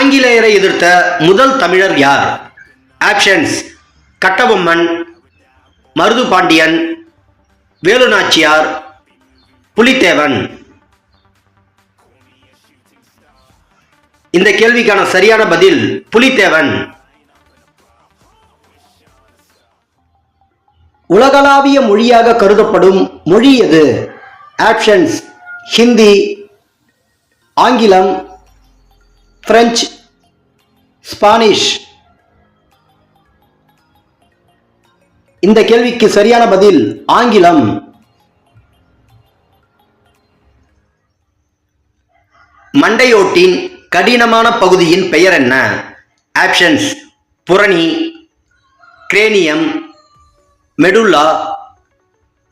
ஆங்கிலேயரை எதிர்த்த முதல் தமிழர் யார்? ஆப்ஷன்ஸ்: கட்டபொம்மன், மருது பாண்டியன், வேலுநாச்சியார், புலித்தேவன். இந்த கேள்விக்கான சரியான பதில் புலித்தேவன். உலகளாவிய மொழியாக கருதப்படும் மொழி எது? ஆப்ஷன்ஸ்: ஹிந்தி, ஆங்கிலம், பிரெஞ்சு, ஸ்பானிஷ். இந்த கேள்விக்கு சரியான பதில் ஆங்கிலம். மண்டையோட்டின் கடினமான பகுதியின் பெயர் என்ன? ஆப்ஷன்ஸ்: புரணி, கிரேனியம், மெடுல்லா,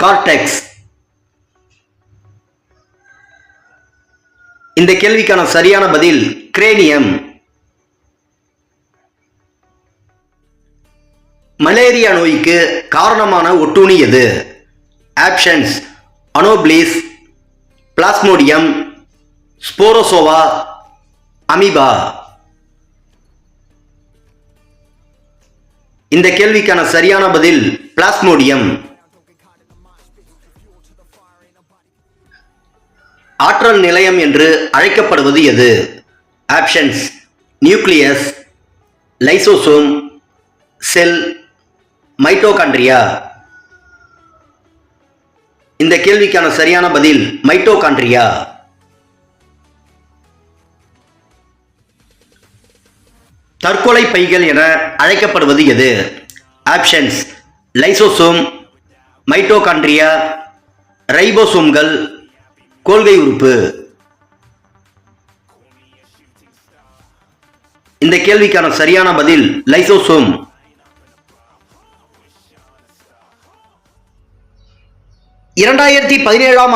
கார்டெக்ஸ். இந்த கேள்விக்கான சரியான பதில் கிரேனியம். மலேரியா நோய்க்கு காரணமான ஒட்டுண்ணி எது? Options: Anopheles, plasmodium, Sporozoa, amoeba. இந்த கேள்விக்கான சரியான பதில் பிளாஸ்மோடியம். ஆற்றல் நிலையம் என்று அழைக்கப்படுவது எது? ஆப்ஷன்ஸ்: நியூக்ளியஸ், லைசோசோம், செல், மைட்டோகாண்ட்ரியா. இந்த கேள்விக்கான சரியான பதில் மைட்டோகாண்ட்ரியா. தற்கொலை பைகள் என அழைக்கப்படுவது எது? ஆப்ஷன்ஸ்: லைசோசோம், மைட்டோகாண்ட்ரியா, ரைபோசோம்கள், கோல்கை உறுப்பு. இந்த கேள்விக்கான சரியான பதில் லைசோசோம்.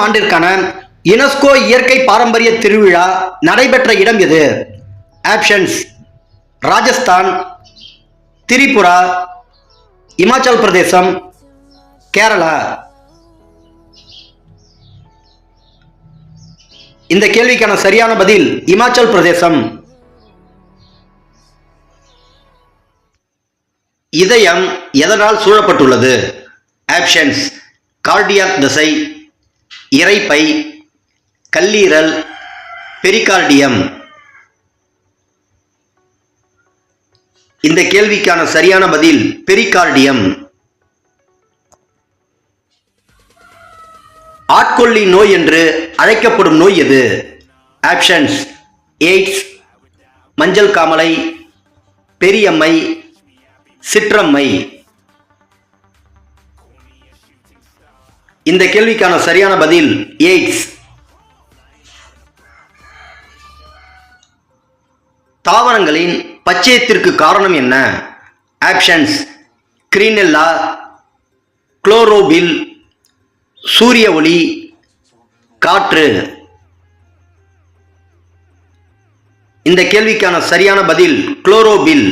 ஆண்டிற்கான யுனெஸ்கோ இயற்கை பாரம்பரிய திருவிழா நடைபெற்ற இடம் எது? ஆப்ஷன்ஸ்: ராஜஸ்தான், திரிபுரா, இமாச்சல் பிரதேசம், கேரளா. இந்த கேள்விக்கான சரியான பதில் இமாச்சல் பிரதேசம். இதயம் எதனால் சூழப்பட்டுள்ளது? ஆப்ஷன்ஸ்: கார்டியாக் தசை, இரைப்பை, கல்லீரல், பெரிகார்டியம். இந்த கேள்விக்கான சரியான பதில் பெரிகார்டியம். ஆட்கொல்லி நோய் என்று அழைக்கப்படும் நோய் எது? ஆப்ஷன்ஸ்: எய்ட்ஸ், மஞ்சள் காமலை, பெரியம்மை, சிற்றம்மை. இந்த கேள்விக்கான சரியான பதில் எய்ட்ஸ். தாவரங்களின் பச்சையத்திற்கு காரணம் என்ன? ஆப்ஷன்ஸ்: கிரீனெல்லா, குளோரோபில், சூரிய ஒளி, காற்று. இந்த கேள்விக்கான சரியான பதில் குளோரோபில்.